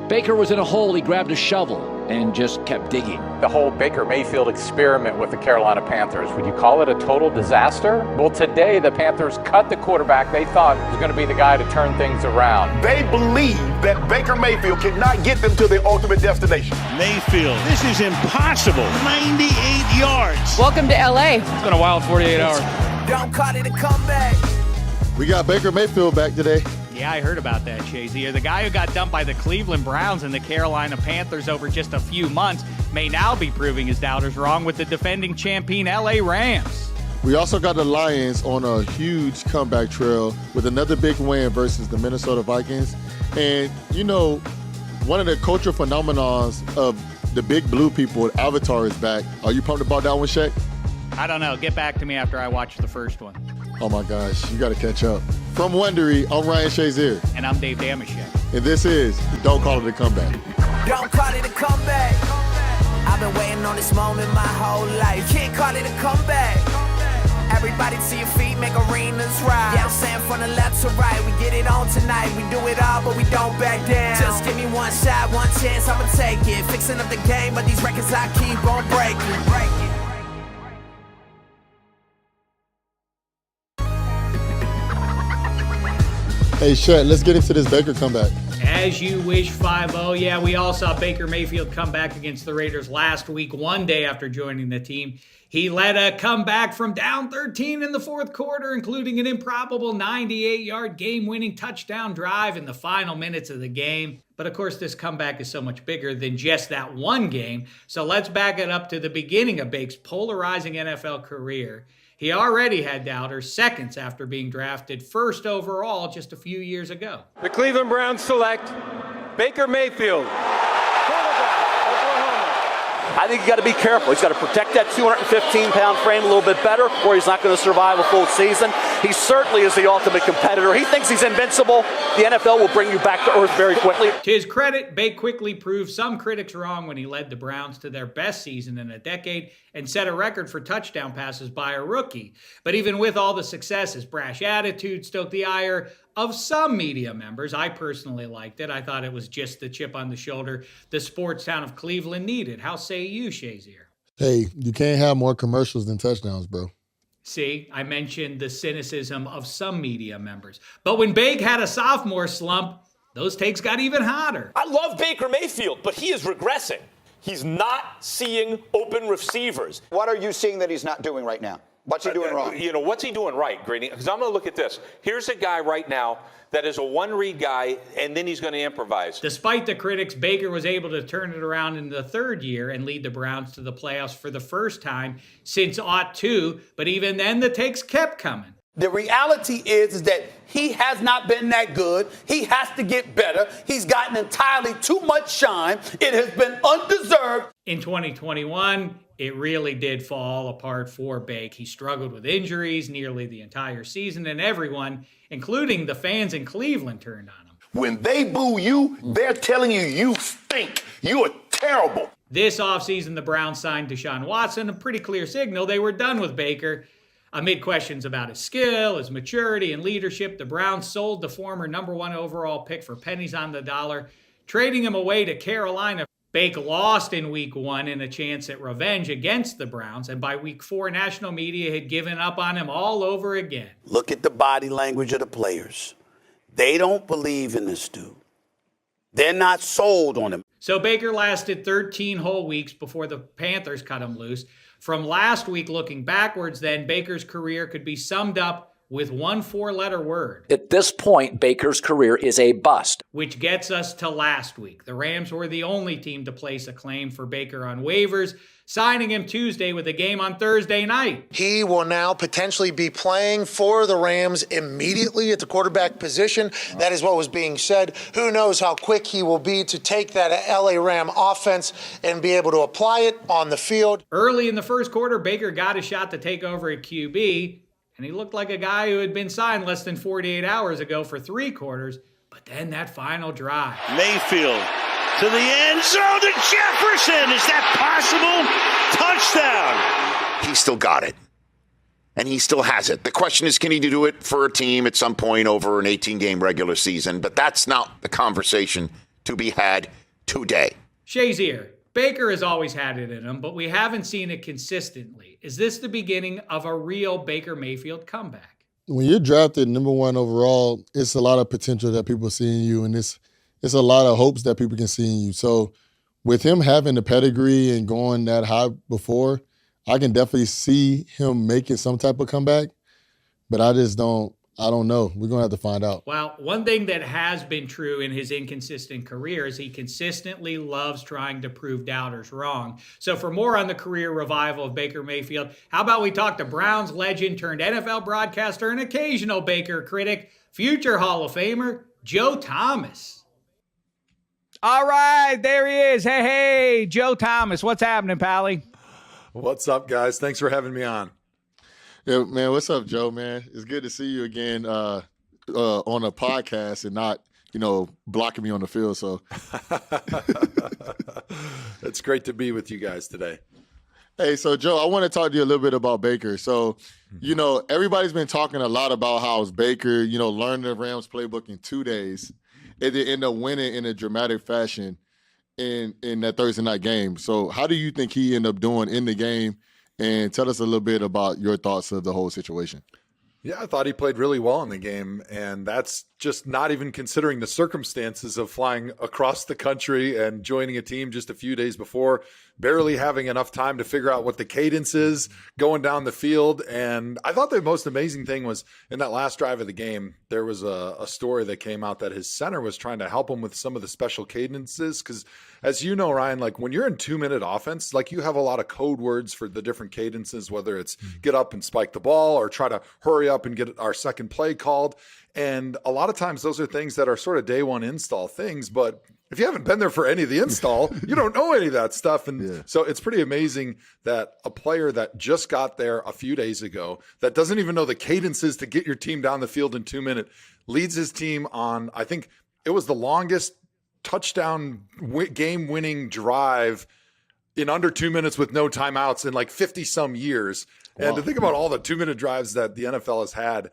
Baker was in a hole. He grabbed a shovel and just kept digging. The whole Baker Mayfield experiment with the Carolina Panthers, would you call it a total disaster? Well, today the Panthers cut the quarterback they thought was going to be the guy to turn things around. They believe that Baker Mayfield cannot get them to their ultimate destination. Mayfield, this is impossible. 98 yards. Welcome to LA. It's been a wild 48 hours. Don't call it a comeback. We got Baker Mayfield back today. Yeah, I heard about that, Shazier. The guy who got dumped by the Cleveland Browns and the Carolina Panthers over just a few months may now be proving his doubters wrong with the defending champion LA Rams. We also got the Lions on a huge comeback trail with another big win versus the Minnesota Vikings. And, you know, one of the cultural phenomenons of the big blue people, Avatar, is back. Are you pumped about that one, Shek? I don't know. Get back to me after I watch the first one. Oh, my gosh. You got to catch up. From Wondery, I'm Ryan Shazier. And I'm Dave Dameshek. And this is Don't Call It a Comeback. Don't call it a comeback. I've been waiting on this moment my whole life. Can't call it a comeback. Everybody to your feet, make arenas rise. Yeah, I'm saying from the left to right, we get it on tonight. We do it all, but we don't back down. Just give me one shot, one chance, I'ma take it. Fixing up the game, but these records I keep on breaking. Hey, Shek, let's get into this Baker comeback. As you wish, 5-0. Yeah, we all saw Baker Mayfield come back against the Raiders last week, one day after joining the team. He led a comeback from down 13 in the fourth quarter, including an improbable 98-yard game-winning touchdown drive in the final minutes of the game. But of course, this comeback is so much bigger than just that one game. So let's back it up to the beginning of Baker's polarizing NFL career. He already had doubters seconds after being drafted first overall just a few years ago. The Cleveland Browns select Baker Mayfield, quarterback, Oklahoma. I think you got to be careful. He's got to protect that 215-pound frame a little bit better, or he's not going to survive a full season. He certainly is the ultimate competitor. He thinks he's invincible. The NFL will bring you back to earth very quickly. To his credit, Baker quickly proved some critics wrong when he led the Browns to their best season in a decade and set a record for touchdown passes by a rookie. But even with all the success, his brash attitude stoked the ire of some media members. I personally liked it. I thought it was just the chip on the shoulder the sports town of Cleveland needed. How say you, Shazier? Hey, you can't have more commercials than touchdowns, bro. See, I mentioned the cynicism of some media members. But when Baker had a sophomore slump, those takes got even hotter. I love Baker Mayfield, but he is regressing. He's not seeing open receivers. What are you seeing that he's not doing right now? What's he doing wrong? What's he doing right, Greeny? Because I'm going to look at this. Here's a guy right now that is a one-read guy, and then he's going to improvise. Despite the critics, Baker was able to turn it around in the third year and lead the Browns to the playoffs for the first time since '02. But even then, the takes kept coming. The reality is that he has not been that good. He has to get better. He's gotten entirely too much shine. It has been undeserved. In 2021, it really did fall apart for Baker. He struggled with injuries nearly the entire season, and everyone, including the fans in Cleveland, turned on him. When they boo you, they're telling you you stink. You are terrible. This offseason, the Browns signed Deshaun Watson, a pretty clear signal they were done with Baker. Amid questions about his skill, his maturity, and leadership, the Browns sold the former #1 overall pick for pennies on the dollar, trading him away to Carolina. Baker lost in week 1 in a chance at revenge against the Browns, and by week 4, national media had given up on him all over again. Look at the body language of the players. They don't believe in this dude. They're not sold on him. So Baker lasted 13 whole weeks before the Panthers cut him loose. From last week, looking backwards, then, Baker's career could be summed up with one 4-letter word. At this point, Baker's career is a bust. Which gets us to last week. The Rams were the only team to place a claim for Baker on waivers, signing him Tuesday with a game on Thursday night. He will now potentially be playing for the Rams immediately at the quarterback position. That is what was being said. Who knows how quick he will be to take that LA Ram offense and be able to apply it on the field. Early in the first quarter, Baker got a shot to take over at QB, and he looked like a guy who had been signed less than 48 hours ago for 3 quarters. But then that final drive. Mayfield to the end zone to Jefferson. Is that possible? Touchdown. He still got it. And he still has it. The question is, can he do it for a team at some point over an 18-game regular season? But that's not the conversation to be had today. Shazier, Baker has always had it in him, but we haven't seen it consistently. Is this the beginning of a real Baker Mayfield comeback? When you're drafted number 1 overall, it's a lot of potential that people see in you, and it's a lot of hopes that people can see in you. So with him having the pedigree and going that high before, I can definitely see him making some type of comeback, but I don't know. We're going to have to find out. Well, one thing that has been true in his inconsistent career is he consistently loves trying to prove doubters wrong. So for more on the career revival of Baker Mayfield, how about we talk to Browns legend turned NFL broadcaster and occasional Baker critic, future Hall of Famer, Joe Thomas. All right, there he is. Hey, Joe Thomas. What's happening, Pally? What's up, guys? Thanks for having me on. Yeah, man, what's up, Joe, man? It's good to see you again on a podcast and not, blocking me on the field. So it's great to be with you guys today. Hey, so Joe, I want to talk to you a little bit about Baker. So, everybody's been talking a lot about how Baker, learned the Rams playbook in 2 days and they end up winning in a dramatic fashion in that Thursday night game. So how do you think he ended up doing in the game? And tell us a little bit about your thoughts of the whole situation. Yeah, I thought he played really well in the game, and that's just not even considering the circumstances of flying across the country and joining a team just a few days before, barely having enough time to figure out what the cadence is going down the field. And I thought the most amazing thing was in that last drive of the game, there was a story that came out that his center was trying to help him with some of the special cadences. Because as you know, Ryan, like when you're in 2-minute offense, like you have a lot of code words for the different cadences, whether it's get up and spike the ball or try to hurry up and get our second play called. And a lot of times those are things that are sort of day one install things, but if you haven't been there for any of the install, you don't know any of that stuff. And so it's pretty amazing that a player that just got there a few days ago, that doesn't even know the cadences to get your team down the field in 2 minutes, leads his team on, I think it was the longest touchdown game-winning drive in under 2 minutes with no timeouts in like 50 some years. Wow. And to think about all the 2-minute drives that the NFL has had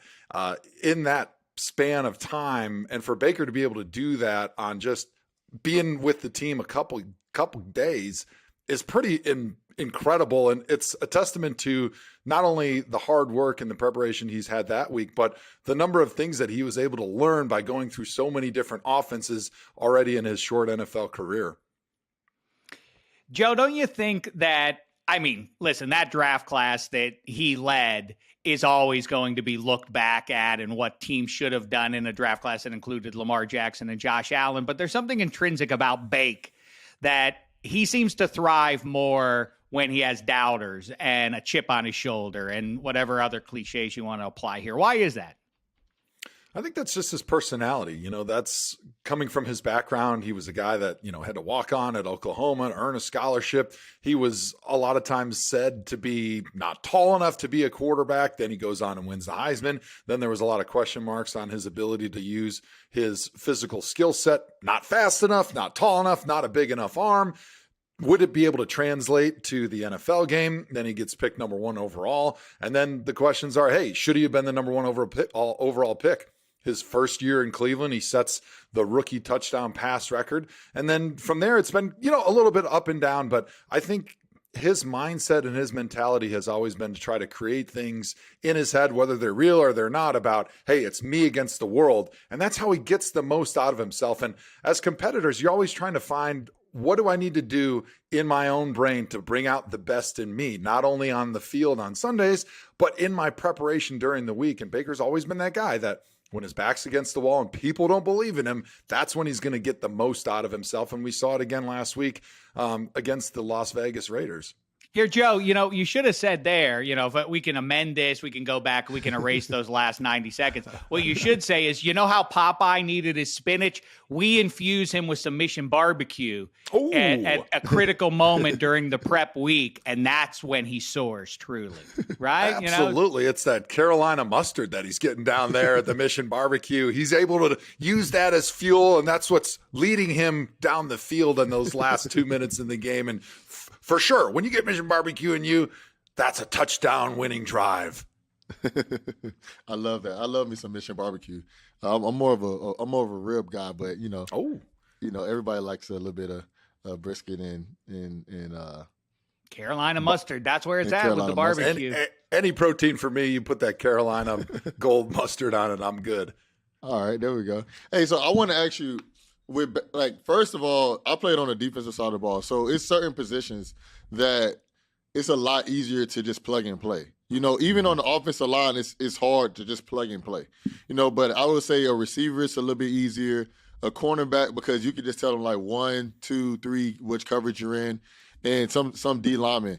in that span of time, and for Baker to be able to do that on just being with the team a couple days is pretty incredible. And it's a testament to not only the hard work and the preparation he's had that week, but the number of things that he was able to learn by going through so many different offenses already in his short NFL career. Joe, don't you think that, listen, that draft class that he led is always going to be looked back at and what teams should have done in a draft class that included Lamar Jackson and Josh Allen. But there's something intrinsic about Bake that he seems to thrive more when he has doubters and a chip on his shoulder and whatever other cliches you want to apply here. Why is that? I think that's just his personality. That's coming from his background. He was a guy that, had to walk on at Oklahoma and earn a scholarship. He was a lot of times said to be not tall enough to be a quarterback. Then he goes on and wins the Heisman. Then there was a lot of question marks on his ability to use his physical skill set. Not fast enough, not tall enough, not a big enough arm. Would it be able to translate to the NFL game? Then he gets picked number 1 overall. And then the questions are, hey, should he have been the number 1 overall pick? His first year in Cleveland, he sets the rookie touchdown pass record. And then from there, it's been, a little bit up and down. But I think his mindset and his mentality has always been to try to create things in his head, whether they're real or they're not, about, hey, it's me against the world. And that's how he gets the most out of himself. And as competitors, you're always trying to find, what do I need to do in my own brain to bring out the best in me, not only on the field on Sundays, but in my preparation during the week. And Baker's always been that guy that when his back's against the wall and people don't believe in him, that's when he's going to get the most out of himself. And we saw it again last week against the Las Vegas Raiders. Here, Joe, you should have said there, if we can amend this, we can go back, we can erase those last 90 seconds. What you should say is, how Popeye needed his spinach? We infuse him with some Mission Barbecue at a critical moment during the prep week, and that's when he soars truly, right? Absolutely. It's that Carolina mustard that he's getting down there at the Mission Barbecue. He's able to use that as fuel, and that's what's leading him down the field in those last 2 minutes in the game. And for sure, when you get Mission Barbecue in you, that's a touchdown winning drive. I love that. I love me some Mission Barbecue. I'm more of a rib guy, but Oh, everybody likes a little bit of brisket and Carolina mustard. That's where it's at with the barbecue. Any protein for me, you put that Carolina gold mustard on it, I'm good. All right, there we go. Hey, so I want to ask you, first of all, I played on the defensive side of the ball, so it's certain positions that it's a lot easier to just plug and play. Even on the offensive line, it's hard to just plug and play. But I would say a receiver is a little bit easier. A cornerback, because you can just tell them like 1, 2, 3 which coverage you're in, and some D linemen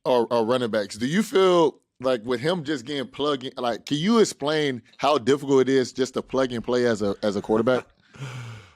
are running backs. Do you feel like with him just getting plugged in, can you explain how difficult it is just to plug and play as a quarterback?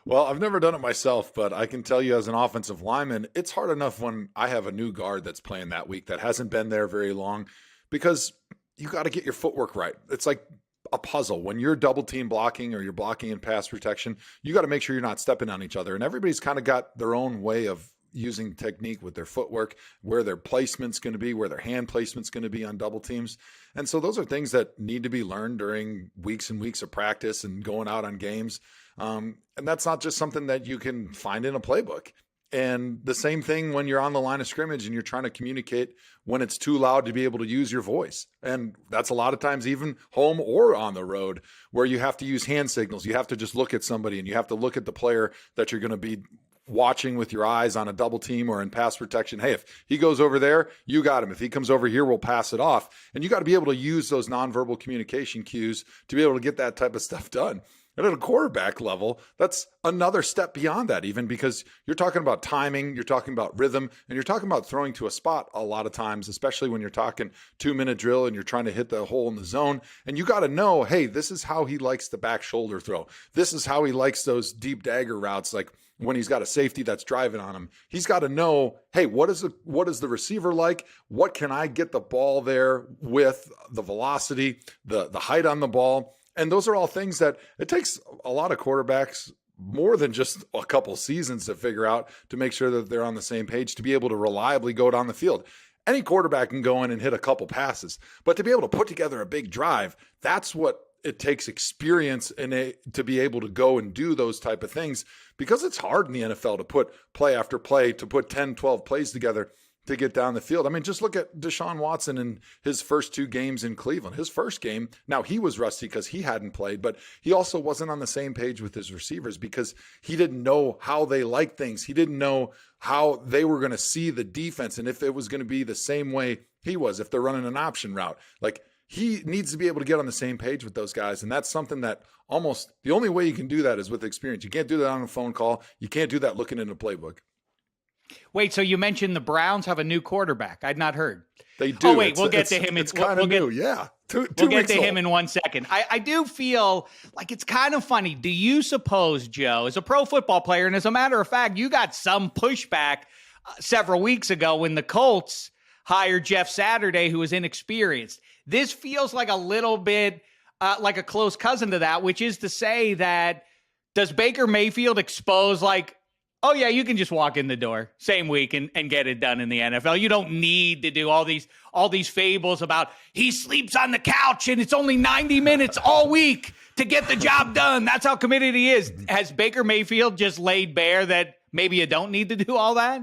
Well, I've never done it myself, but I can tell you as an offensive lineman, it's hard enough when I have a new guard that's playing that week that hasn't been there very long, because you got to get your footwork right. It's like a puzzle. When you're double team blocking or you're blocking in pass protection, you got to make sure you're not stepping on each other. And everybody's kind of got their own way of using technique with their footwork, where their placement's going to be, where their hand placement's going to be on double teams. And so those are things that need to be learned during weeks and weeks of practice and going out on games. And that's not just something that you can find in a playbook. And the same thing when you're on the line of scrimmage and you're trying to communicate when it's too loud to be able to use your voice. And that's a lot of times even home or on the road, where you have to use hand signals. You have to just look at somebody and you have to look at the player that you're going to be watching with your eyes on a double team or in pass protection. Hey, if he goes over there, you got him. If he comes over here, we'll pass it off. And you got to be able to use those nonverbal communication cues to be able to get that type of stuff done. And at a quarterback level, that's another step beyond that, even, because you're talking about timing, you're talking about rhythm, and you're talking about throwing to a spot a lot of times, especially when you're talking 2-minute drill and you're trying to hit the hole in the zone. And you got to know, hey, this is how he likes the back shoulder throw. This is how he likes those deep dagger routes, like when he's got a safety that's driving on him. He's got to know, hey, what is the receiver like? What can I get the ball there with, the velocity, the height on the ball? And those are all things that it takes a lot of quarterbacks more than just a couple seasons to figure out, to make sure that they're on the same page, to be able to reliably go down the field. Any quarterback can go in and hit a couple passes, but to be able to put together a big drive, that's what it takes experience to be able to go and do those type of things, because it's hard in the NFL to put play after play, to put 10, 12 plays together to get down the field. I mean, just look at Deshaun Watson in his first 2 games in Cleveland. His first game, now he was rusty because he hadn't played, but he also wasn't on the same page with his receivers because he didn't know how they liked things. He didn't know how they were going to see the defense and if it was going to be the same way he was, if they're running an option route. Like, he needs to be able to get on the same page with those guys. And that's something that almost the only way you can do that is with experience. You can't do that on a phone call. You can't do that looking in a playbook. Wait, so you mentioned the Browns have a new quarterback. I'd not heard. They do. Oh, wait, we'll get to him. It's kind of new, yeah. We'll get to him in 1 second. I do feel like it's kind of funny. Do you suppose, Joe, as a pro football player, and as a matter of fact, you got some pushback several weeks ago when the Colts hired Jeff Saturday, who was inexperienced. This feels like a little bit like a close cousin to that, which is to say that, does Baker Mayfield expose, like, oh, yeah, you can just walk in the door same week and get it done in the NFL. You don't need to do all these fables about he sleeps on the couch and it's only 90 minutes all week to get the job done. That's how committed he is. Has Baker Mayfield just laid bare that maybe you don't need to do all that?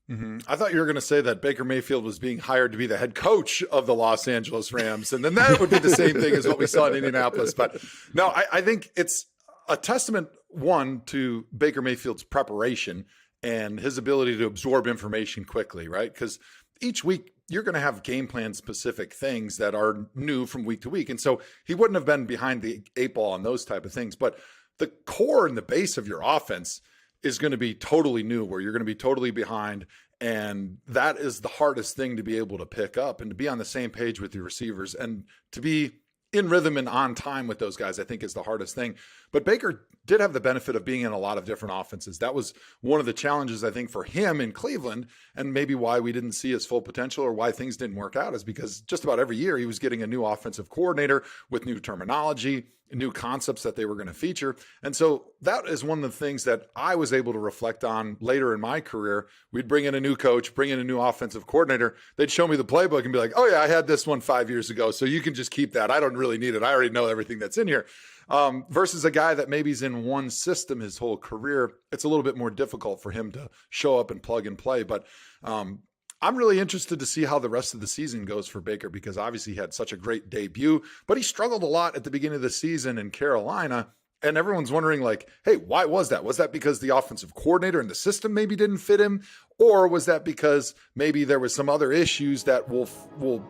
Mm-hmm. I thought you were going to say that Baker Mayfield was being hired to be the head coach of the Los Angeles Rams, and then that would be the same thing as what we saw in Indianapolis. But no, I think it's a testament, one, to Baker Mayfield's preparation and his ability to absorb information quickly, right? Because each week you're going to have game plan specific things that are new from week to week. And so he wouldn't have been behind the 8 ball on those type of things. But the core and the base of your offense is going to be totally new, where you're going to be totally behind. And that is the hardest thing to be able to pick up and to be on the same page with your receivers and to be in rhythm and on time with those guys, I think, is the hardest thing. But Baker did have the benefit of being in a lot of different offenses. That was one of the challenges, I think, for him in Cleveland, and maybe why we didn't see his full potential or why things didn't work out, is because just about every year he was getting a new offensive coordinator with new terminology, new concepts that they were going to feature. And so that is one of the things that I was able to reflect on later in my career. We'd bring in a new coach, bring in a new offensive coordinator. They'd show me the playbook and be like, oh yeah, I had this one 5 years ago, so you can just keep that. I don't really need it. I already know everything that's in here. versus a guy that maybe is in one system his whole career. It's a little bit more difficult for him to show up and plug and play. But I'm really interested to see how the rest of the season goes for Baker, because obviously he had such a great debut, but he struggled a lot at the beginning of the season in Carolina. And everyone's wondering, like, hey, why was that? Was that because the offensive coordinator and the system maybe didn't fit him? Or was that because maybe there was some other issues that will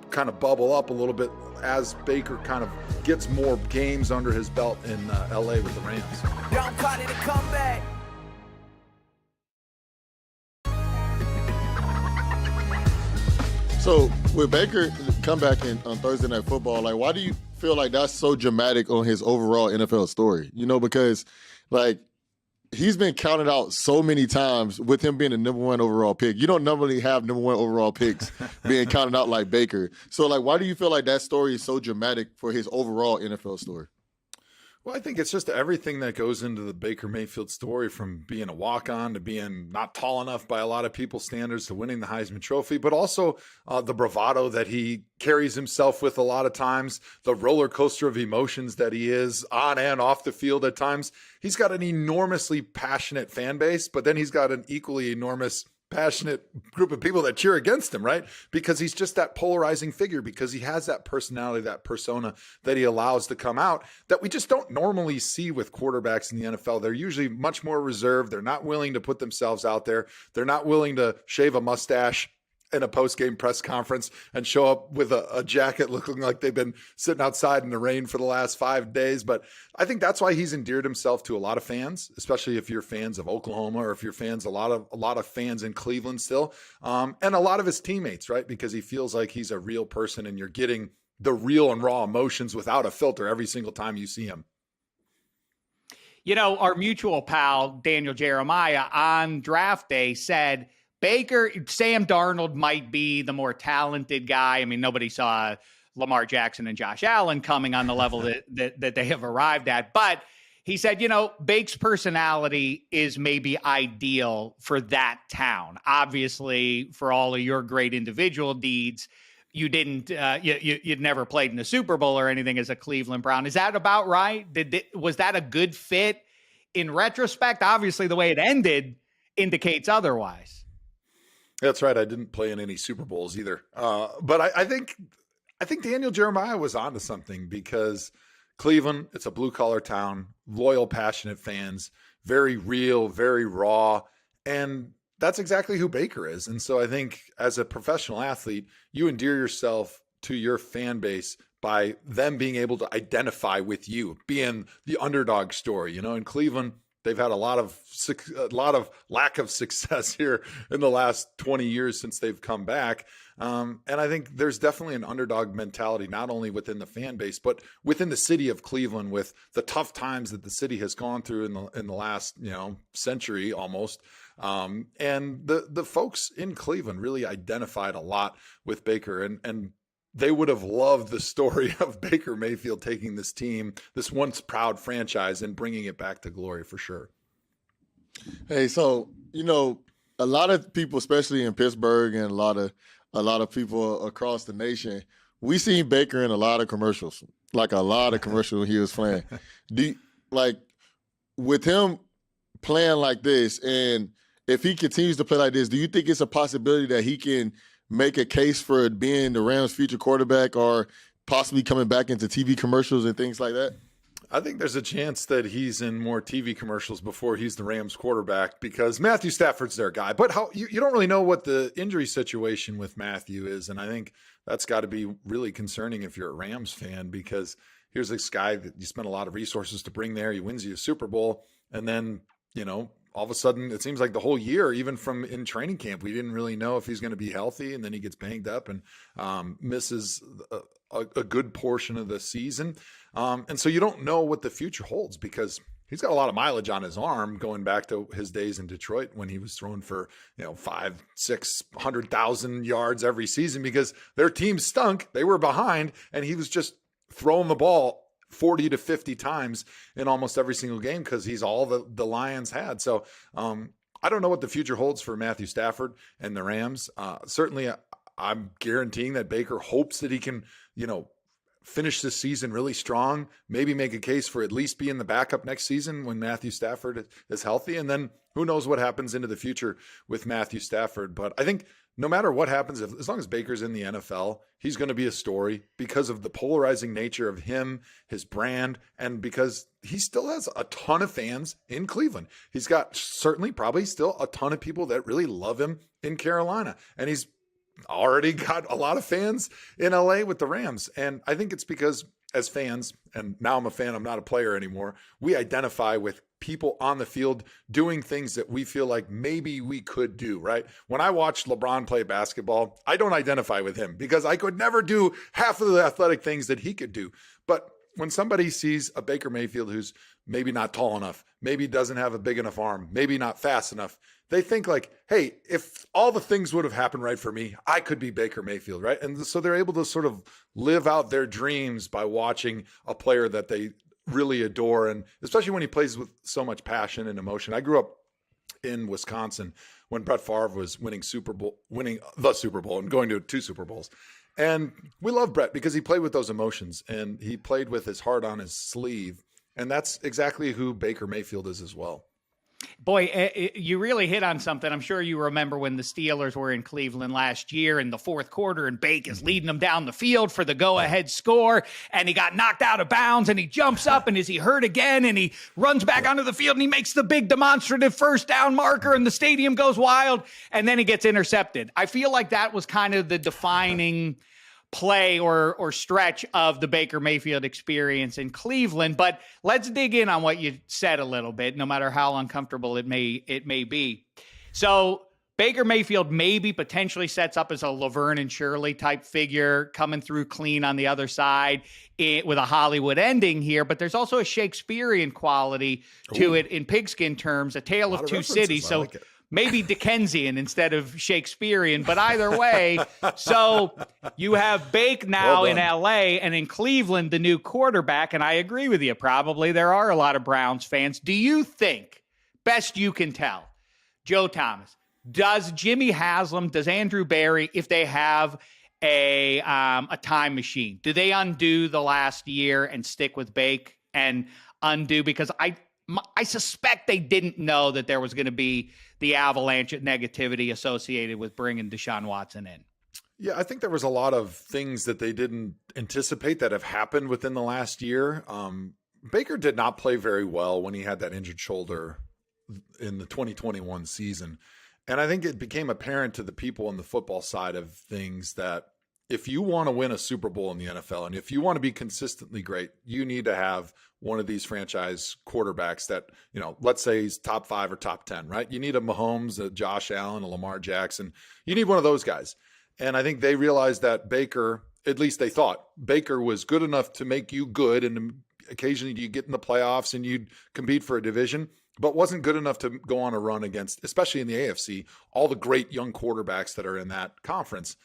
kind of bubble up a little bit as Baker kind of gets more games under his belt in LA with the Rams? Don't call it a comeback. So with Baker comeback on Thursday Night Football, like, why do you feel like that's so dramatic on his overall NFL story? You know, because like he's been counted out so many times with him being the number one overall pick. You don't normally have number one overall picks being counted out like Baker. So like, why do you feel like that story is so dramatic for his overall NFL story? Well, I think it's just everything that goes into the Baker Mayfield story, from being a walk-on to being not tall enough by a lot of people's standards to winning the Heisman Trophy, but also the bravado that he carries himself with a lot of times, the roller coaster of emotions that he is on and off the field at times. He's got an enormously passionate fan base, but then he's got an equally enormous passionate group of people that cheer against him, right? Because he's just that polarizing figure, because he has that personality, that persona that he allows to come out that we just don't normally see with quarterbacks in the NFL. They're usually much more reserved. They're not willing to put themselves out there. They're not willing to shave a mustache in a post-game press conference and show up with a jacket looking like they've been sitting outside in the rain for the last 5 days. But I think that's why he's endeared himself to a lot of fans, especially if you're fans of Oklahoma, or if you're fans, a lot of fans in Cleveland still, and a lot of his teammates, right? Because he feels like he's a real person and you're getting the real and raw emotions without a filter every single time you see him. You know, our mutual pal, Daniel Jeremiah, on draft day said, Sam Darnold might be the more talented guy. I mean, nobody saw Lamar Jackson and Josh Allen coming on the level that they have arrived at. But he said, you know, Bake's personality is maybe ideal for that town. Obviously, for all of your great individual deeds, you didn't, you'd never played in the Super Bowl or anything as a Cleveland Brown. Is that about right? Was that a good fit? In retrospect, obviously, the way it ended indicates otherwise. That's right. I didn't play in any Super Bowls either. But I think Daniel Jeremiah was onto something, because Cleveland, it's a blue collar town, loyal, passionate fans, very real, very raw. And that's exactly who Baker is. And so I think as a professional athlete, you endear yourself to your fan base by them being able to identify with you, being the underdog story. You know, in Cleveland, they've had a lot of lack of success here in the last 20 years since they've come back. And I think there's definitely an underdog mentality, not only within the fan base, but within the city of Cleveland, with the tough times that the city has gone through in the last, century almost. And the folks in Cleveland really identified a lot with Baker, and they would have loved the story of Baker Mayfield taking this team, this once proud franchise, and bringing it back to glory for sure. Hey, so, a lot of people, especially in Pittsburgh, and a lot of people across the nation, we seen Baker in a lot of commercials, like a lot of commercials when he was playing. With him playing like this, and if he continues to play like this, do you think it's a possibility that he can make a case for being the Rams' future quarterback, or possibly coming back into TV commercials and things like that? I think there's a chance that he's in more TV commercials before he's the Rams quarterback, because Matthew Stafford's their guy. But you don't really know what the injury situation with Matthew is. And I think that's got to be really concerning if you're a Rams fan, because here's this guy that you spent a lot of resources to bring there. He wins you a Super Bowl. And then, all of a sudden, it seems like the whole year, even from in training camp, we didn't really know if he's going to be healthy, and then he gets banged up and misses a good portion of the season. And so you don't know what the future holds, because he's got a lot of mileage on his arm going back to his days in Detroit when he was throwing for 500,000-600,000 yards every season, because their team stunk. They were behind, and he was just throwing the ball 40 to 50 times in almost every single game, because he's all the Lions had. So I don't know what the future holds for Matthew Stafford and the Rams. Certainly, I'm guaranteeing that Baker hopes that he can, finish this season really strong, maybe make a case for at least being the backup next season when Matthew Stafford is healthy. And then who knows what happens into the future with Matthew Stafford. But I think no matter what happens, as long as Baker's in the NFL, he's going to be a story because of the polarizing nature of him, his brand, and because he still has a ton of fans in Cleveland. He's got certainly probably still a ton of people that really love him in Carolina. And he's already got a lot of fans in LA with the Rams. And I think it's because as fans, and now I'm a fan, I'm not a player anymore, we identify with people on the field doing things that we feel like maybe we could do, right? When I watch LeBron play basketball, I don't identify with him because I could never do half of the athletic things that he could do. But when somebody sees a Baker Mayfield who's maybe not tall enough, maybe doesn't have a big enough arm, maybe not fast enough, they think like, hey, if all the things would have happened right for me, I could be Baker Mayfield, right? And so they're able to sort of live out their dreams by watching a player that they really adore. And especially when he plays with so much passion and emotion. I grew up in Wisconsin when Brett Favre was winning the Super Bowl and going to 2 Super Bowls. And we love Brett because he played with those emotions and he played with his heart on his sleeve. And that's exactly who Baker Mayfield is as well. Boy, you really hit on something. I'm sure you remember when the Steelers were in Cleveland last year in the fourth quarter and Bake is leading them down the field for the go-ahead score, and he got knocked out of bounds, and he jumps up, and is he hurt again, and he runs back onto the field, and he makes the big demonstrative first down marker, and the stadium goes wild, and then he gets intercepted. I feel like that was kind of the defining play or stretch of the Baker Mayfield experience in Cleveland. But let's dig in on what you said a little bit, no matter how uncomfortable it may be. So Baker Mayfield maybe potentially sets up as a Laverne and Shirley type figure coming through clean on the other side with a Hollywood ending here, but there's also a Shakespearean quality to it in pigskin terms, a tale of two cities. So like maybe Dickensian instead of Shakespearean, but either way. So you have Bake now in LA and in Cleveland, the new quarterback. And I agree with you. Probably there are a lot of Browns fans. Do you think, best you can tell, Joe Thomas, does Jimmy Haslam, does Andrew Berry, if they have a time machine, do they undo the last year and stick with Bake and undo? Because I suspect they didn't know that there was going to be the avalanche of negativity associated with bringing Deshaun Watson in. Yeah, I think there was a lot of things that they didn't anticipate that have happened within the last year. Baker did not play very well when he had that injured shoulder in the 2021 season. And I think it became apparent to the people on the football side of things that if you want to win a Super Bowl in the NFL and if you want to be consistently great, you need to have one of these franchise quarterbacks that, you know, let's say he's top 5 or top 10, right? You need a Mahomes, a Josh Allen, a Lamar Jackson. You need one of those guys. And I think they realized that Baker, at least they thought, Baker was good enough to make you good. And occasionally you get in the playoffs and you'd compete for a division, but wasn't good enough to go on a run against, especially in the AFC, all the great young quarterbacks that are in that conference.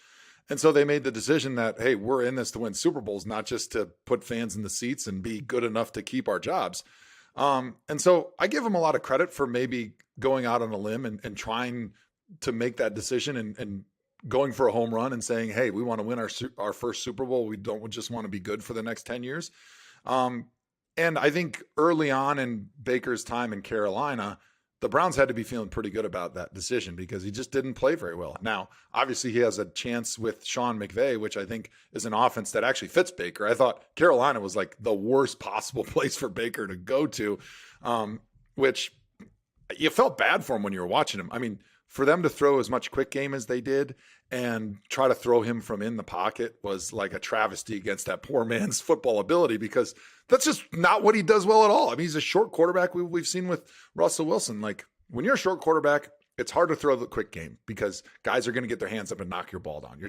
And so they made the decision that, hey, we're in this to win Super Bowls, not just to put fans in the seats and be good enough to keep our jobs. And so I give them a lot of credit for maybe going out on a limb and trying to make that decision and going for a home run and saying, hey, we want to win our first Super Bowl. We don't just want to be good for the next 10 years. And I think early on in Baker's time in Carolina, the Browns had to be feeling pretty good about that decision because he just didn't play very well. Now, obviously, he has a chance with Sean McVay, which I think is an offense that actually fits Baker. I thought Carolina was like the worst possible place for Baker to go to, which you felt bad for him when you were watching him. I mean, for them to throw as much quick game as they did and try to throw him from in the pocket was like a travesty against that poor man's football ability because that's just not what he does well at all. I mean, he's a short quarterback. We've seen with Russell Wilson. Like when you're a short quarterback, it's hard to throw the quick game because guys are going to get their hands up and knock your ball down.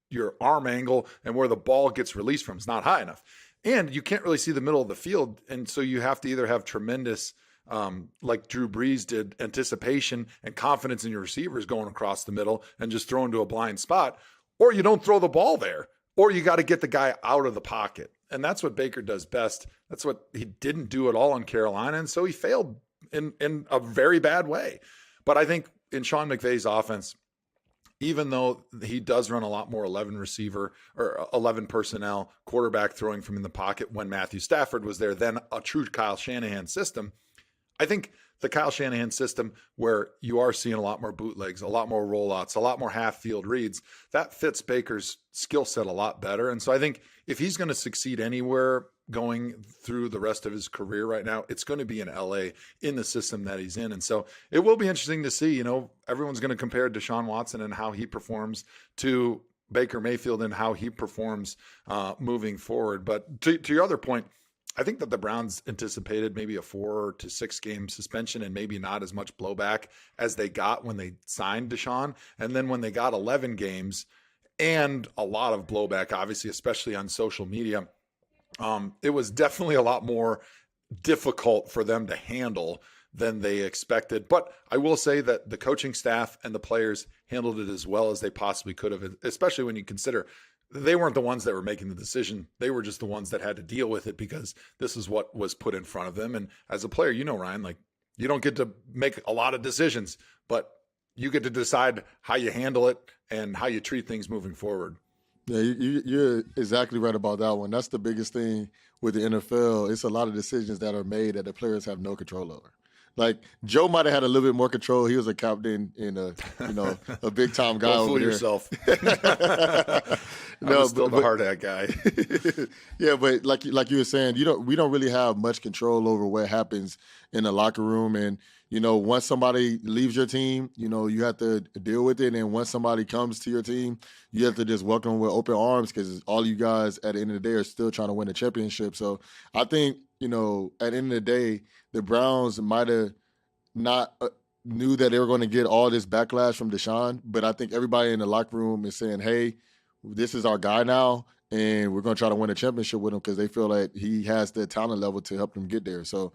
Your arm angle and where the ball gets released from is not high enough. And you can't really see the middle of the field. And so you have to either have tremendous like Drew Brees did, anticipation and confidence in your receivers going across the middle and just throwing to a blind spot, or you don't throw the ball there, or you got to get the guy out of the pocket. And that's what Baker does best. That's what he didn't do at all in Carolina. And so he failed in a very bad way. But I think in Sean McVay's offense, even though he does run a lot more 11 receiver or 11 personnel quarterback throwing from in the pocket when Matthew Stafford was there, than a true Kyle Shanahan system. I think the Kyle Shanahan system, where you are seeing a lot more bootlegs, a lot more rollouts, a lot more half field reads, that fits Baker's skill set a lot better. And so I think if he's going to succeed anywhere going through the rest of his career right now, it's going to be in LA in the system that he's in. And so it will be interesting to see, everyone's going to compare Deshaun Watson and how he performs to Baker Mayfield and how he performs moving forward. But to your other point, I think that the Browns anticipated maybe a 4 to 6 game suspension and maybe not as much blowback as they got when they signed Deshaun. And then when they got 11 games and a lot of blowback, obviously, especially on social media, it was definitely a lot more difficult for them to handle than they expected. But I will say that the coaching staff and the players handled it as well as they possibly could have, especially when you consider they weren't the ones that were making the decision. They were just the ones that had to deal with it because this is what was put in front of them. And as a player, Ryan, like, you don't get to make a lot of decisions, but you get to decide how you handle it and how you treat things moving forward. Yeah, you're exactly right about that one. That's the biggest thing with the NFL. It's a lot of decisions that are made that the players have no control over. Like, Joe might have had a little bit more control. He was a captain and a big time guy. Don't fool yourself. No, still the hard hat guy. Yeah, but like you were saying, we don't really have much control over what happens in the locker room. And once somebody leaves your team, you have to deal with it. And once somebody comes to your team, you have to just welcome them with open arms, because all you guys at the end of the day are still trying to win a championship. So I think, at the end of the day, the Browns might have not knew that they were going to get all this backlash from Deshaun, but I think everybody in the locker room is saying, hey, this is our guy now, and we're going to try to win a championship with him because they feel like he has the talent level to help them get there. So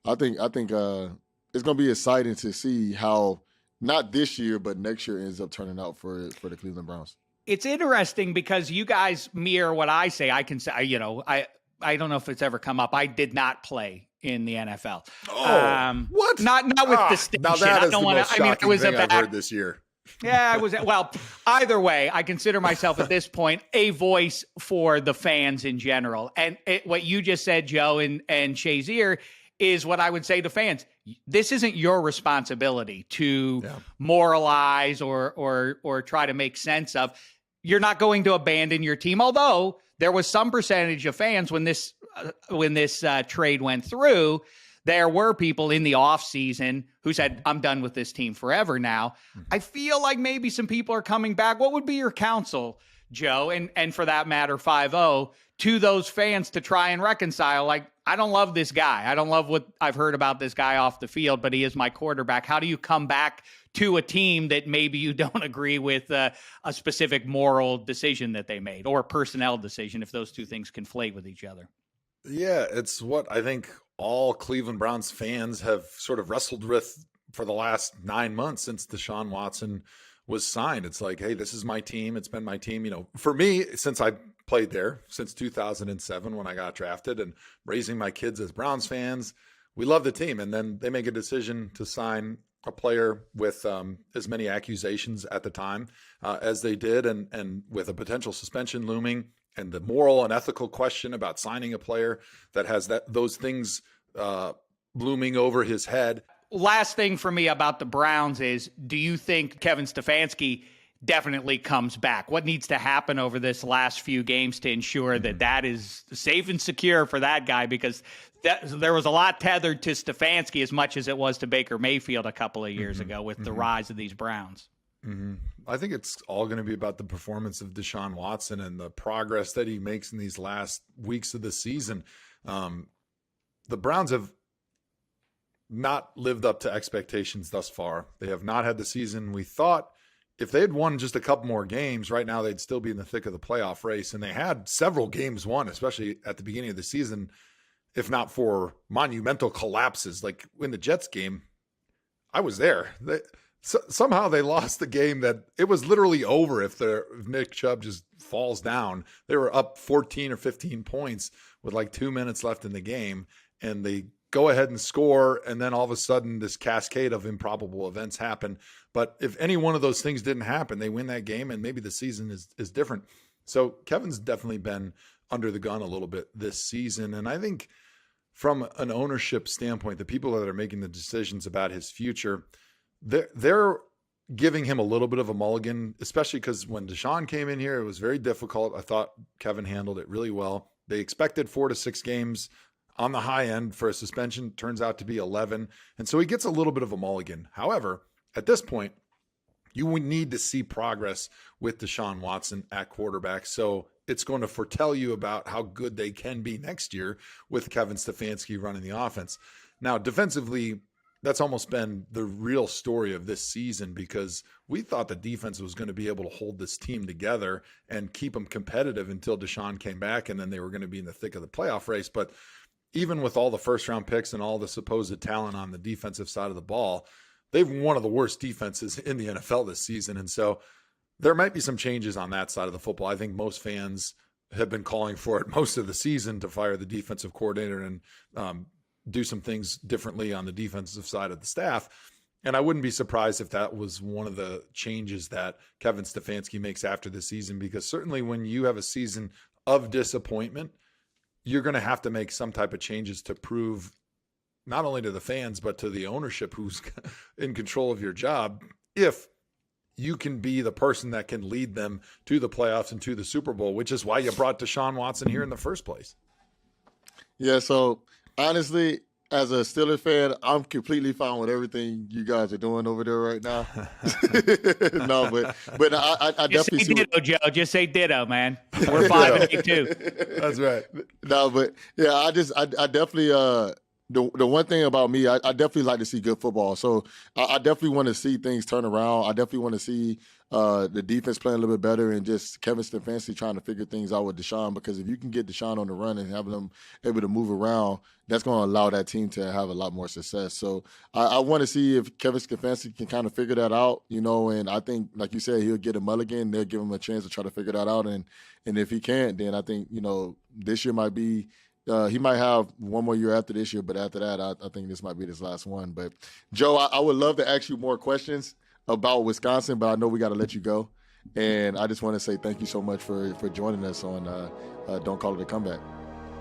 I think it's going to be exciting to see how, not this year, but next year ends up turning out for the Cleveland Browns. It's interesting because you guys mirror what I say. I can say, I don't know if it's ever come up. I did not play in the NFL. Oh, what? Not with distinction. Now that is the most shocking thing I've heard this year. Yeah, either way, I consider myself at this point a voice for the fans in general. And what you just said, Joe and Shazier, is what I would say to fans. This isn't your responsibility to moralize or try to make sense of. You're not going to abandon your team, although there was some percentage of fans when this trade went through. There were people in the offseason who said, I'm done with this team forever now. I feel like maybe some people are coming back. What would be your counsel, Joe, and for that matter, 5-0, to those fans to try and reconcile? Like, I don't love this guy. I don't love what I've heard about this guy off the field, but he is my quarterback. How do you come back to a team that maybe you don't agree with a specific moral decision that they made, or personnel decision, if those two things conflate with each other? Yeah, it's what I think all Cleveland Browns fans have sort of wrestled with for the last 9 months since Deshaun Watson was signed. It's like, hey, this is my team. It's been my team. For me, since I played there since 2007 when I got drafted, and raising my kids as Browns fans, we love the team. And then they make a decision to sign a player with as many accusations at the time as they did, and with a potential suspension looming, and the moral and ethical question about signing a player that has those things looming over his head. Last thing for me about the Browns is, do you think Kevin Stefanski definitely comes back? What needs to happen over this last few games to ensure that is safe and secure for that guy? Because there was a lot tethered to Stefanski as much as it was to Baker Mayfield a couple of years ago with the rise of these Browns. I think it's all going to be about the performance of Deshaun Watson and the progress that he makes in these last weeks of the season. The Browns have not lived up to expectations thus far. They have not had the season we thought. If they had won just a couple more games, right now they'd still be in the thick of the playoff race. And they had several games won, especially at the beginning of the season, if not for monumental collapses. Like in the Jets game, I was there. Somehow they lost the game that it was literally over if Nick Chubb just falls down. They were up 14 or 15 points with like 2 minutes left in the game, and they go ahead and score, and then all of a sudden this cascade of improbable events happen. But if any one of those things didn't happen, they win that game, and maybe the season is different. So Kevin's definitely been under the gun a little bit this season. And I think from an ownership standpoint, the people that are making the decisions about his future, they're giving him a little bit of a mulligan, especially because when Deshaun came in here, it was very difficult. I thought Kevin handled it really well. They expected 4 to 6 games on the high end for a suspension. Turns out to be 11. And so he gets a little bit of a mulligan. However, at this point, you would need to see progress with Deshaun Watson at quarterback. So it's going to foretell you about how good they can be next year with Kevin Stefanski running the offense. Now, defensively, that's almost been the real story of this season, because we thought the defense was going to be able to hold this team together and keep them competitive until Deshaun came back, and then they were going to be in the thick of the playoff race. But even with all the first-round picks and all the supposed talent on the defensive side of the ball, they've one of the worst defenses in the NFL this season. And so there might be some changes on that side of the football. I think most fans have been calling for it most of the season to fire the defensive coordinator and do some things differently on the defensive side of the staff. And I wouldn't be surprised if that was one of the changes that Kevin Stefanski makes after the season, because certainly when you have a season of disappointment, you're going to have to make some type of changes to prove not only to the fans, but to the ownership who's in control of your job, if you can be the person that can lead them to the playoffs and to the Super Bowl, which is why you brought Deshaun Watson here in the first place. Yeah, so honestly, as a Steelers fan, I'm completely fine with everything you guys are doing over there right now. No, but I definitely say ditto, Joe. Just say ditto, man. We're 5-2. That's right. No, but yeah, I definitely the one thing about me, I definitely like to see good football. So I definitely want to see things turn around. I definitely want to see the defense playing a little bit better, and just Kevin Stefanski trying to figure things out with Deshaun, because if you can get Deshaun on the run and have them able to move around, that's going to allow that team to have a lot more success. So I want to see if Kevin Stefanski can kind of figure that out, and I think, like you said, he'll get a mulligan. They'll give him a chance to try to figure that out, and if he can't, then I think, this year might be he might have one more year after this year, but after that, I think this might be his last one. But, Joe, I would love to ask you more questions about Wisconsin, but I know we got to let you go. And I just want to say thank you so much for joining us on Don't Call It a Comeback.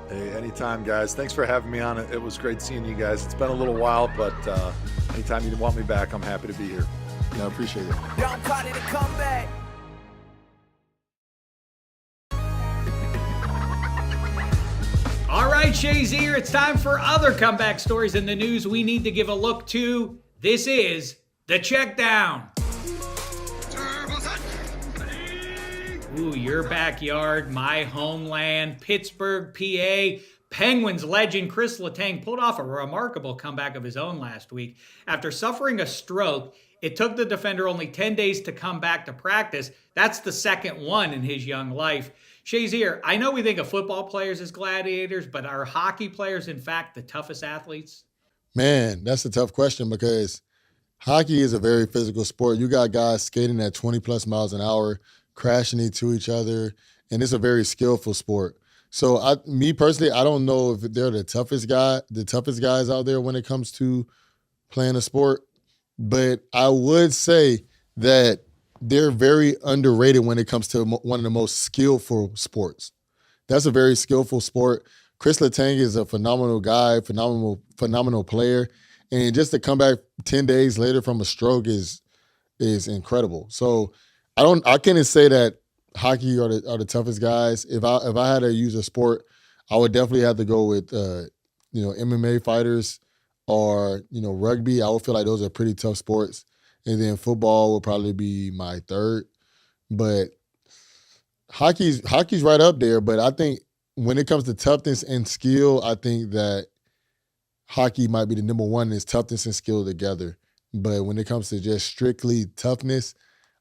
Hey, anytime, guys. Thanks for having me on. It was great seeing you guys. It's been a little while, but anytime you want me back, I'm happy to be here. Yeah, I appreciate it. Don't call it a comeback. All right, Shazier, it's time for other comeback stories in the news we need to give a look to. This is the check down. Ooh, your backyard, my homeland, Pittsburgh, PA. Penguins legend Chris Letang pulled off a remarkable comeback of his own last week. After suffering a stroke, it took the defender only 10 days to come back to practice. That's the second one in his young life. Shazier, I know we think of football players as gladiators, but are hockey players, in fact, the toughest athletes? Man, that's a tough question, because hockey is a very physical sport. You got guys skating at 20-plus miles an hour, crashing into each other, and it's a very skillful sport. So, me personally, I don't know if they're the toughest guys out there when it comes to playing a sport, but I would say that they're very underrated when it comes to one of the most skillful sports. That's a very skillful sport. Chris Letang is a phenomenal guy, phenomenal player, and just to come back 10 days later from a stroke is incredible. So I can't say that hockey are the toughest guys. If I had to use a sport, I would definitely have to go with MMA fighters or rugby. I would feel like those are pretty tough sports. And then football will probably be my third. But hockey's right up there. But I think when it comes to toughness and skill, I think that hockey might be the number one. Is toughness and skill together. But when it comes to just strictly toughness,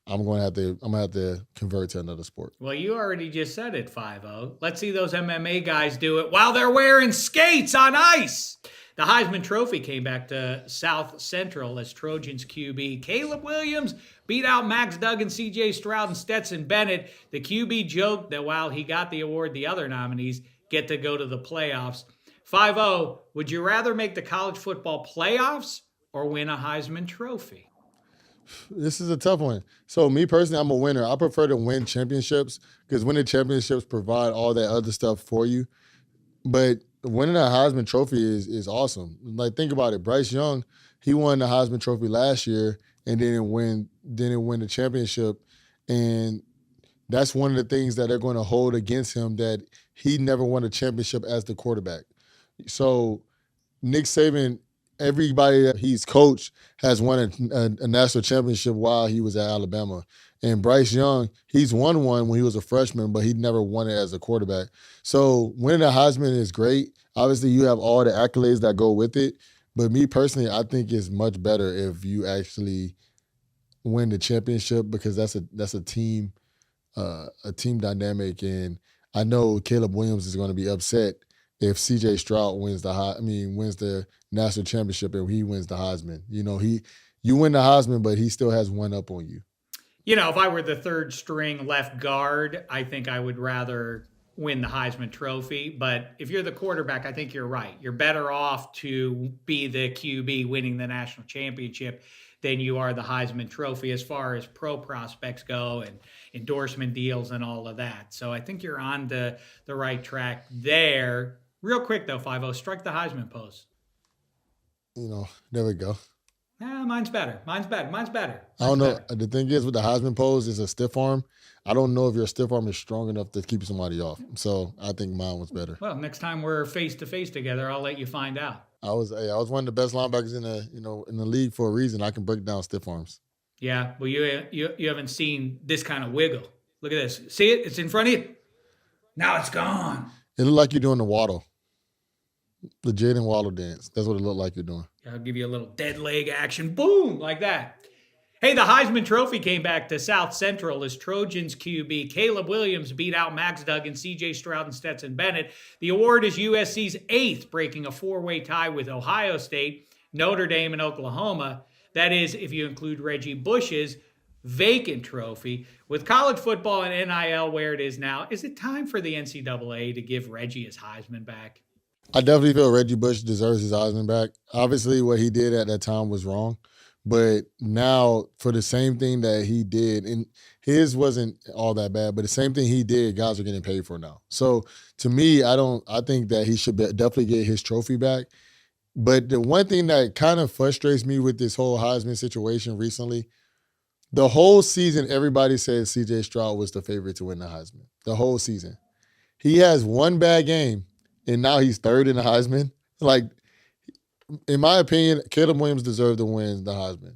I'm gonna have to convert to another sport. Well, you already just said it, 5-0. Let's see those MMA guys do it while they're wearing skates on ice. The Heisman Trophy came back to South Central as Trojans QB Caleb Williams beat out Max Duggan, C.J. Stroud, and Stetson Bennett. The QB joked that while he got the award, the other nominees get to go to the playoffs. 5-0, would you rather make the college football playoffs or win a Heisman Trophy? This is a tough one. So me personally, I'm a winner. I prefer to win championships because winning championships provide all that other stuff for you. But winning a Heisman Trophy is awesome. Like, think about it. Bryce Young, he won the Heisman Trophy last year and didn't win the championship. And that's one of the things that they're going to hold against him, that he never won a championship as the quarterback. So Nick Saban, everybody that he's coached has won a national championship while he was at Alabama. And Bryce Young, he's won one when he was a freshman, but he never won it as a quarterback. So winning a Heisman is great. Obviously, you have all the accolades that go with it. But me personally, I think it's much better if you actually win the championship, because that's a team dynamic. And I know Caleb Williams is going to be upset if C.J. Stroud wins the national championship and he wins the Heisman. You win the Heisman, but he still has one up on you. If I were the third string left guard, I think I would rather win the Heisman Trophy. But if you're the quarterback, I think you're right. You're better off to be the QB winning the national championship than you are the Heisman Trophy as far as pro prospects go and endorsement deals and all of that. So I think you're on the right track there. Real quick, though, 5-0, strike the Heisman pose. There we go. Mine's better. Mine's better. I don't know. The thing is, with the Heisman pose, it's a stiff arm. I don't know if your stiff arm is strong enough to keep somebody off. So I think mine was better. Well, next time we're face to face together, I'll let you find out. I was one of the best linebackers in the league for a reason. I can break down stiff arms. Yeah, well, you haven't seen this kind of wiggle. Look at this. See it? It's in front of you. Now it's gone. It looked like you're doing the waddle. The Jaden Waddle dance. That's what it looked like you're doing. I'll give you a little dead leg action. Boom, like that. Hey, the Heisman Trophy came back to South Central as Trojans QB Caleb Williams beat out Max Duggan, C.J. Stroud, and Stetson Bennett. The award is USC's 8th, breaking a 4-way tie with Ohio State, Notre Dame, and Oklahoma. That is, if you include Reggie Bush's vacant trophy. With college football and NIL where it is now, is it time for the NCAA to give Reggie his Heisman back? I definitely feel Reggie Bush deserves his Heisman back. Obviously, what he did at that time was wrong. But now, for the same thing that he did, and his wasn't all that bad, but the same thing he did, guys are getting paid for now. So, to me, I think that he should definitely get his trophy back. But the one thing that kind of frustrates me with this whole Heisman situation recently, the whole season, everybody said C.J. Stroud was the favorite to win the Heisman. The whole season. He has one bad game, and now he's third in the Heisman. Like, in my opinion, Caleb Williams deserved to win the Heisman.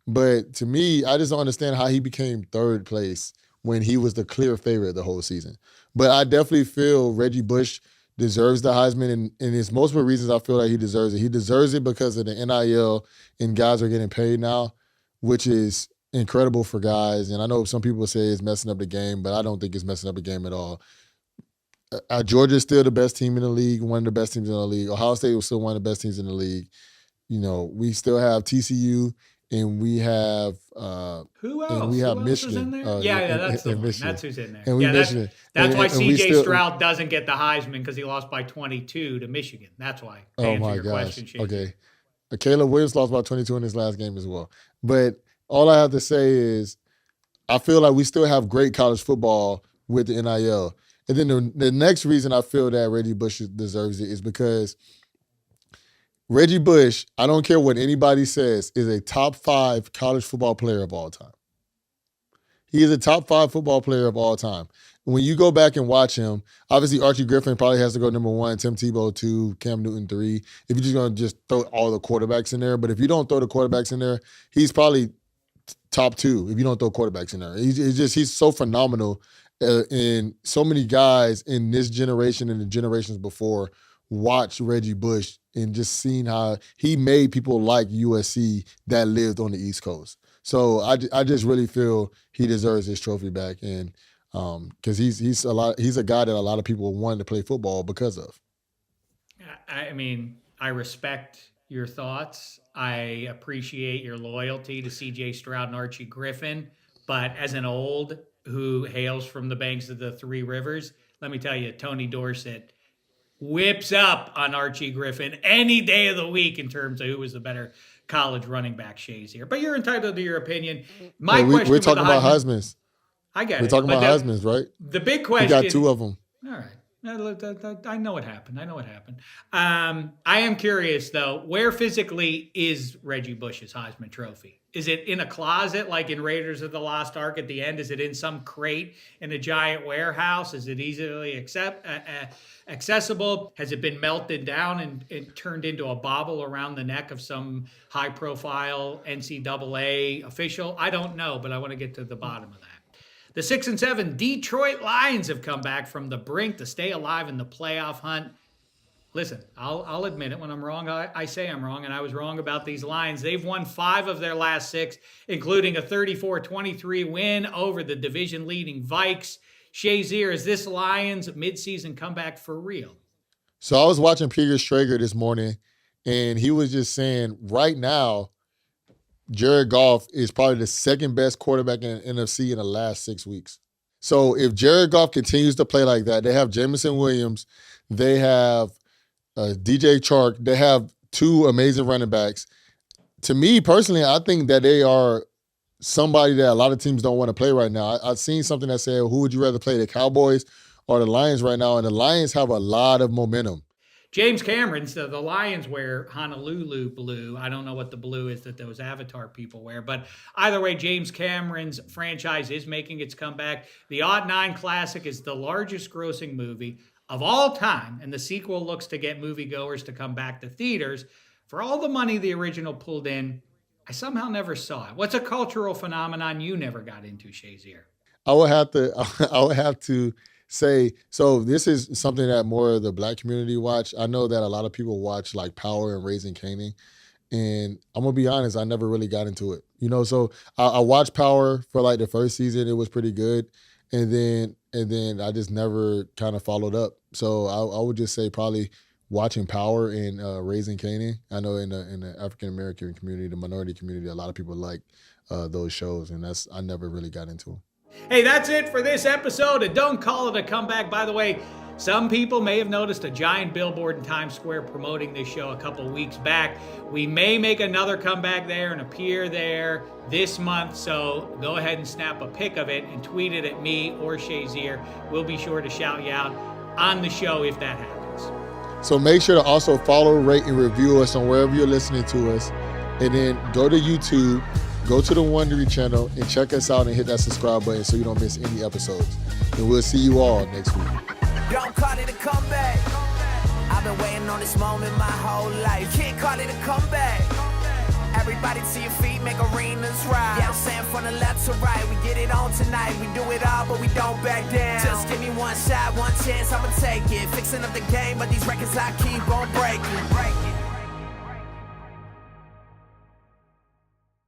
But to me, I just don't understand how he became third place when he was the clear favorite the whole season. But I definitely feel Reggie Bush deserves the Heisman, and it's multiple reasons I feel like he deserves it. He deserves it because of the NIL, and guys are getting paid now, which is incredible for guys. And I know some people say it's messing up the game, but I don't think it's messing up the game at all. Georgia's still the best team in the league, one of the best teams in the league. Ohio State was still one of the best teams in the league. We still have TCU, and we have who else? And we have Michigan. That's the one. That's who's in there. And that's why C.J. Stroud doesn't get the Heisman, because he lost by 22 to Michigan. That's why. Oh my gosh. Okay, Caleb Williams lost by 22 in his last game as well. But all I have to say is, I feel like we still have great college football with the NIL. And then the next reason I feel that Reggie Bush deserves it is because Reggie Bush, I don't care what anybody says, is a top 5 college football player of all time. He is a top 5 football player of all time. When you go back and watch him, obviously Archie Griffin probably has to go number 1, Tim Tebow 2, Cam Newton 3. If you're just going to just throw all the quarterbacks in there. But if you don't throw the quarterbacks in there, he's probably top 2 if you don't throw quarterbacks in there. He's so phenomenal. And so many guys in this generation and the generations before watched Reggie Bush and just seen how he made people like USC that lived on the East Coast. So I just really feel he deserves his trophy back, and because he's a guy that a lot of people wanted to play football because of. I mean, I respect your thoughts. I appreciate your loyalty to C.J. Stroud and Archie Griffin, but as an old who hails from the banks of the Three Rivers, let me tell you, Tony Dorsett whips up on Archie Griffin any day of the week in terms of who was the better college running back, Shazier. But you're entitled to your opinion. We're talking about Heisman's. I get it. We're talking about Heisman's, right? The big question. You got 2 of them. All right. I know what happened. I am curious, though, where physically is Reggie Bush's Heisman Trophy? Is it in a closet like in Raiders of the Lost Ark at the end? Is it in some crate in a giant warehouse? Is it easily accessible? Has it been melted down and turned into a bauble around the neck of some high-profile NCAA official? I don't know, but I want to get to the bottom of that. The 6-7 Detroit Lions have come back from the brink to stay alive in the playoff hunt. Listen, I'll admit it. When I'm wrong, I say I'm wrong, and I was wrong about these Lions. They've won 5 of their last 6, including a 34-23 win over the division-leading Vikes. Shazier, is this Lions midseason comeback for real? So I was watching Peter Schrager this morning, and he was just saying right now, Jared Goff is probably the second best quarterback in the NFC in the last 6 weeks. So if Jared Goff continues to play like that, they have Jameson Williams, they have DJ Chark, they have 2 amazing running backs. To me personally, I think that they are somebody that a lot of teams don't want to play right now. I've seen something that said, who would you rather play, the Cowboys or the Lions right now? And the Lions have a lot of momentum. James Cameron's, the Lions wear Honolulu blue. I don't know what the blue is that those Avatar people wear. But either way, James Cameron's franchise is making its comeback. The Odd 9 Classic is the largest grossing movie of all time. And the sequel looks to get moviegoers to come back to theaters. For all the money the original pulled in, I somehow never saw it. What's a cultural phenomenon you never got into, Shazier? I would have to say, so this is something that more of the Black community watch. I know that a lot of people watch like Power and Raising Kanan, and I'm gonna be honest, I never really got into it. So I watched Power for like the first season. It was pretty good, and then I just never kind of followed up. So I would just say probably watching Power and Raising Kanan. I know in the African American community, the minority community, a lot of people like those shows, and I never really got into them. Hey, that's it for this episode of Don't Call It a Comeback. By the way, some people may have noticed a giant billboard in Times Square promoting this show a couple weeks back. We may make another comeback there and appear there this month, so go ahead and snap a pic of it and tweet it at me or Shazier. We'll be sure to shout you out on the show if that happens. So make sure to also follow, rate, and review us on wherever you're listening to us. And then go to YouTube, go to the Wondery channel, and check us out and hit that subscribe button so you don't miss any episodes. And we'll see you all next week. Don't call it a comeback. I've been waiting on this moment my whole life. Can't call it a comeback. Everybody to your feet, make arenas rise. Yeah, I'm saying from the left to right, we get it on tonight. We do it all, but we don't back down. Just give me one shot, one chance, I'ma take it. Fixing up the game, but these records I keep on breaking.